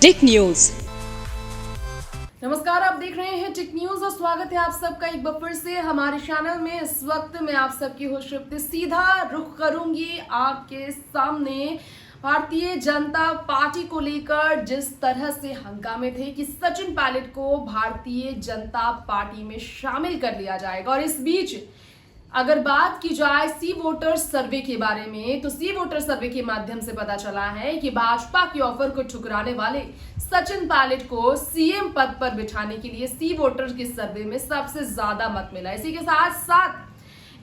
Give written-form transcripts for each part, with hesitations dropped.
टिक news. नमस्कार, आप देख रहे हैं टिक न्यूज और स्वागत है आप सबका एक बार फिर से हमारे चैनल में। इस वक्त मैं आप सबकी होस्ट श्रुति सीधा रुख करूंगी आपके सामने भारतीय जनता पार्टी को लेकर जिस तरह से हंगामे थे कि सचिन पायलट को भारतीय जनता पार्टी में शामिल कर लिया जाएगा। और इस बीच अगर बात की जाए सी वोटर सर्वे के बारे में, तो सी वोटर सर्वे के माध्यम से पता चला है कि भाजपा के ऑफर को ठुकराने वाले सचिन पायलट को सीएम पद पर बिठाने के लिए सी वोटर के सर्वे में सबसे ज्यादा मत मिला। इसी के साथ साथ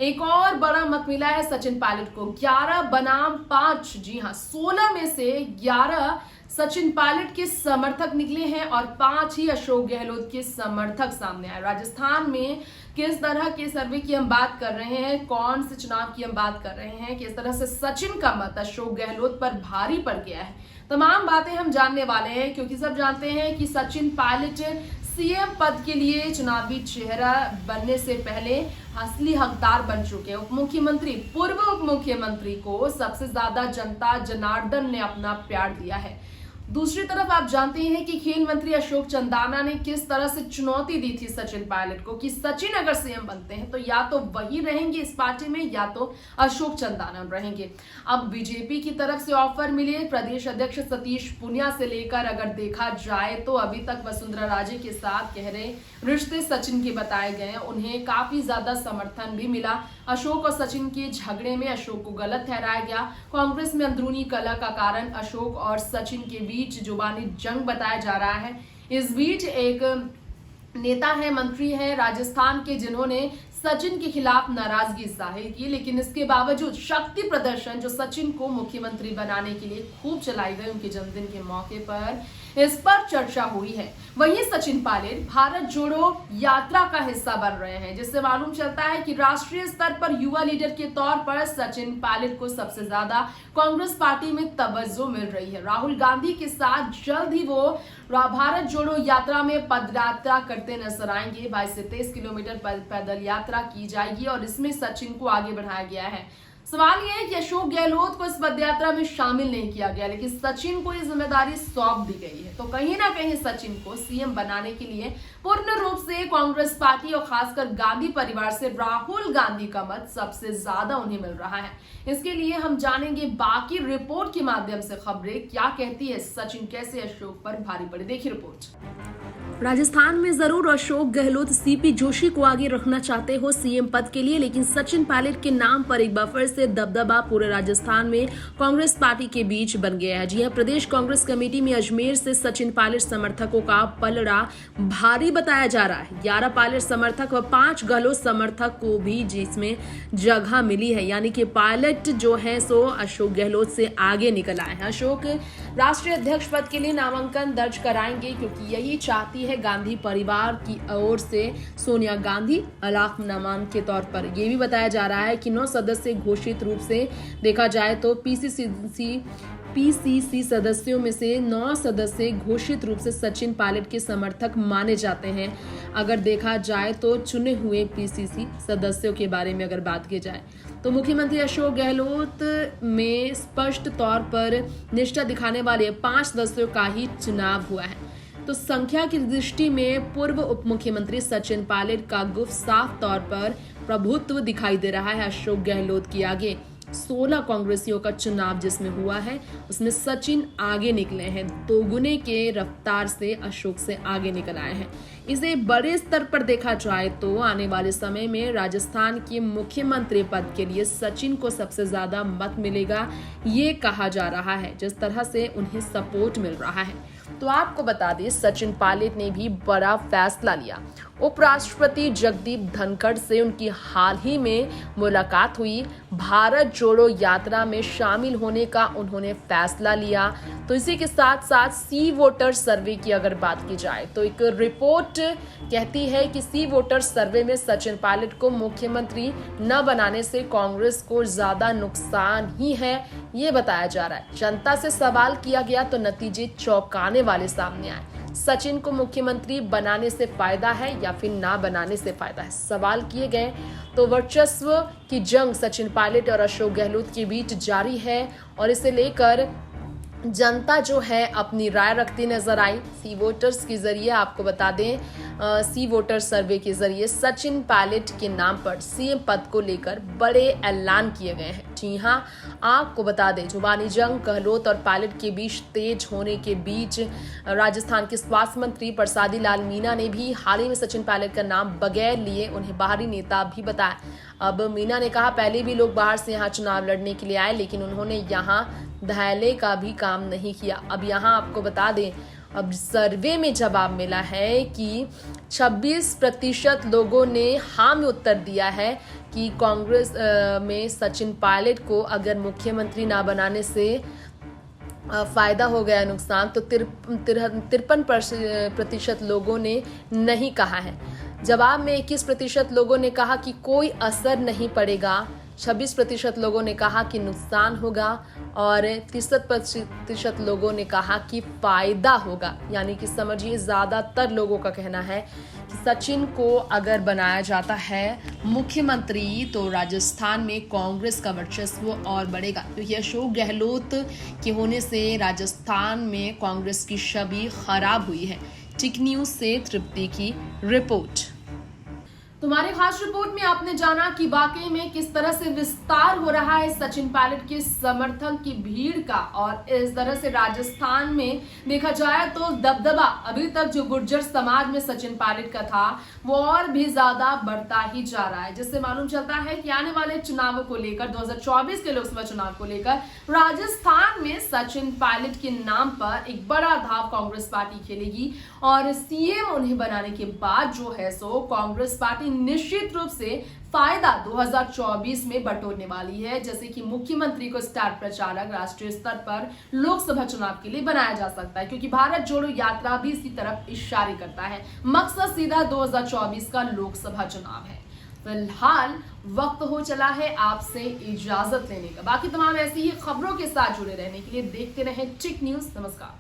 एक और बड़ा मत मिला है सचिन पायलट को, 11 बनाम 5। जी हां, 16 में से 11 सचिन पायलट के समर्थक निकले हैं और 5 ही अशोक गहलोत के समर्थक सामने आए। राजस्थान में किस तरह के सर्वे की हम बात कर रहे हैं, कौन से चुनाव की हम बात कर रहे हैं, किस तरह से सचिन का मत अशोक गहलोत पर भारी पड़ गया है, तमाम बातें हम जानने वाले हैं। क्योंकि सब जानते हैं कि सचिन पायलट सीएम पद के लिए चुनावी चेहरा बनने से पहले असली हकदार बन चुके हैं। पूर्व उप मुख्यमंत्री को सबसे ज्यादा जनता जनार्दन ने अपना प्यार दिया है। दूसरी तरफ आप जानते हैं कि खेल मंत्री अशोक चंदाना ने किस तरह से चुनौती दी थी सचिन पायलट को कि सचिन अगर सीएम बनते हैं तो या तो वही रहेंगे इस पार्टी में या तो अशोक चंदाना रहेंगे। अब बीजेपी की तरफ से ऑफर मिले प्रदेश अध्यक्ष सतीश पुनिया से लेकर अगर देखा जाए तो अभी तक वसुंधरा राजे के साथ गहरे रिश्ते सचिन के बताए गए, उन्हें काफी ज्यादा समर्थन भी मिला। अशोक और सचिन के झगड़े में अशोक को गलत ठहराया गया। कांग्रेस में अंदरूनी कलह का कारण अशोक और सचिन के बीच जुबानी जंग बताया जा रहा है। इस बीच एक नेता है, मंत्री है राजस्थान के, जिन्होंने सचिन के खिलाफ नाराजगी जाहिर की, लेकिन इसके बावजूद शक्ति प्रदर्शन जो सचिन को मुख्यमंत्री बनाने के लिए खूब चलाई गई उनके जन्मदिन के मौके पर, इस पर चर्चा हुई है। वहीं सचिन पायलट भारत जोड़ो यात्रा का हिस्सा बन रहे हैं, जिससे मालूम चलता है कि राष्ट्रीय स्तर पर युवा लीडर के तौर पर सचिन पायलट को सबसे ज्यादा कांग्रेस पार्टी में तवज्जो मिल रही है। राहुल गांधी के साथ जल्द ही वो भारत जोड़ो यात्रा में पदयात्रा करते नजर आएंगे। 22 से 23 किलोमीटर पैदल यात्रा की जाएगी और इसमें सचिन को आगे बढ़ाया गया है। सवाल यह है कि अशोक गहलोत को इस पदयात्रा में शामिल नहीं किया गया, लेकिन सचिन को ये जिम्मेदारी सौंप दी गई है। तो कहीं ना कहीं सचिन को सीएम बनाने के लिए पूर्ण रूप से कांग्रेस पार्टी और खासकर गांधी परिवार से राहुल गांधी का मत सबसे ज्यादा उन्हें मिल रहा है। इसके लिए हम जानेंगे बाकी रिपोर्ट के माध्यम से खबरें क्या कहती है, सचिन कैसे अशोक पर भारी पड़े। देखिए रिपोर्ट। राजस्थान में जरूर अशोक गहलोत सीपी जोशी को आगे रखना चाहते हो सीएम पद के लिए, लेकिन सचिन पायलट के नाम पर एक बार फिर से दबदबा पूरे राजस्थान में कांग्रेस पार्टी के बीच बन गया है। जी हां, प्रदेश कांग्रेस कमेटी में अजमेर से सचिन पायलट समर्थकों का पलड़ा भारी बताया जा रहा है। 11 पायलट समर्थक व 5 गहलोत समर्थक को भी जिसमें जगह मिली है, यानी कि पायलट जो है सो अशोक गहलोत से आगे निकल आए हैं। अशोक राष्ट्रीय अध्यक्ष पद के लिए नामांकन दर्ज कराएंगे, क्योंकि यही चाहती है गांधी परिवार की ओर से सोनिया गांधी अलाकमान के तौर पर। यह भी बताया जा रहा है कि 9 सदस्य घोषित रूप से देखा जाए तो पीसीसी सदस्यों में से 9 सदस्य घोषित रूप से सचिन पायलट के समर्थक माने जाते हैं। अगर देखा जाए तो चुने हुए पीसीसी सदस्यों के बारे में अगर बात की जाए तो मुख्यमंत्री अशोक गहलोत में स्पष्ट तौर पर निष्ठा दिखाने वाले 5 सदस्यों का ही चुनाव हुआ है। तो संख्या की दृष्टि में पूर्व उप मुख्यमंत्री सचिन पायलट का गुफ साफ तौर पर प्रभुत्व दिखाई दे रहा है अशोक गहलोत के आगे। 16 कांग्रेसियों का चुनाव जिसमें हुआ है उसमें सचिन आगे निकले हैं, दोगुने के रफ्तार से अशोक से आगे निकल आए हैं। इसे बड़े स्तर पर देखा जाए तो आने वाले समय में राजस्थान के मुख्यमंत्री पद के लिए सचिन को सबसे ज्यादा मत मिलेगा, ये कहा जा रहा है, जिस तरह से उन्हें सपोर्ट मिल रहा है। तो आपको बता दें सचिन पायलट ने भी बड़ा फैसला लिया। उपराष्ट्रपति जगदीप धनखड़ से उनकी हाल ही में मुलाकात हुई। भारत जोड़ो यात्रा में शामिल होने का उन्होंने फैसला लिया। तो इसी के साथ साथ सी वोटर सर्वे की अगर बात की जाए तो एक रिपोर्ट कहती है कि सी वोटर सर्वे में सचिन पायलट को मुख्यमंत्री न बनाने से कांग्रेस को ज्यादा नुकसान ही है, ये बताया जा रहा है। जनता से सवाल किया गया तो नतीजे चौंकाने वाले सामने आए। सचिन को मुख्यमंत्री बनाने से फायदा है या फिर ना बनाने से फायदा है, सवाल किए गए। तो वर्चस्व की जंग सचिन पायलट और अशोक गहलोत के बीच जारी है और इसे लेकर जनता जो है अपनी राय रखती नजर आई। सी वोटर्स के जरिए आपको बता दें, सी वोटर सर्वे के जरिए सचिन पायलट के नाम पर सीएम पद को लेकर बड़े ऐलान किए गए हैं। जी हां, आपको बता दें, जुबानी जंग गहलोत और पायलट के बीच तेज होने के बीच राजस्थान के स्वास्थ्य मंत्री प्रसादी लाल मीणा ने भी हाल ही में सचिन पायलट का नाम बगैर लिए उन्हें बाहरी नेता भी बताया। अब मीणा ने कहा, पहले भी लोग बाहर से यहाँ चुनाव लड़ने के लिए आए, लेकिन उन्होंने यहाँ धैर्य का भी काम नहीं किया। अब यहाँ आपको बता दें, अब सर्वे में जवाब मिला है कि 26% लोगों ने हाँ में उत्तर दिया है कि कांग्रेस में सचिन पायलट को अगर मुख्यमंत्री ना बनाने से फायदा हो गया नुकसान, तो 53% लोगों ने नहीं कहा है। जवाब में 21% लोगों ने कहा कि कोई असर नहीं पड़ेगा, 26% लोगों ने कहा कि नुकसान होगा और 63% लोगों ने कहा कि फायदा होगा। यानी कि समझिए, ज़्यादातर लोगों का कहना है कि सचिन को अगर बनाया जाता है मुख्यमंत्री तो राजस्थान में कांग्रेस का वर्चस्व और बढ़ेगा, क्योंकि अशोक गहलोत के होने से राजस्थान में कांग्रेस की छवि खराब हुई है। टिक न्यूज से तृप्ति की रिपोर्ट। तुम्हारी खास रिपोर्ट में आपने जाना कि वाकई में किस तरह से विस्तार हो रहा है सचिन पायलट के समर्थन की भीड़ का, और इस तरह से राजस्थान में देखा जाए तो दबदबा अभी तक जो गुर्जर समाज में सचिन पायलट का था वो और भी ज्यादा बढ़ता ही जा रहा है, जिससे मालूम चलता है कि आने वाले चुनावों को लेकर 2024 के लोकसभा चुनाव को लेकर राजस्थान में सचिन पायलट के नाम पर एक बड़ा धाव कांग्रेस पार्टी खेलेगी, और सीएम उन्हें बनाने के बाद जो है सो कांग्रेस पार्टी निश्चित रूप से फायदा 2024 में बटोरने वाली है। जैसे कि मुख्यमंत्री को स्टार प्रचारक राष्ट्रीय स्तर पर लोकसभा चुनाव के लिए बनाया जा सकता है, क्योंकि भारत जोड़ो यात्रा भी इसी तरफ इशारे करता है। मकसद सीधा 2024 का लोकसभा चुनाव है। फिलहाल वक्त हो चला है आपसे इजाजत लेने का। बाकी तमाम ऐसी ही खबरों के साथ जुड़े रहने के लिए देखते रहें टिक न्यूज। नमस्कार।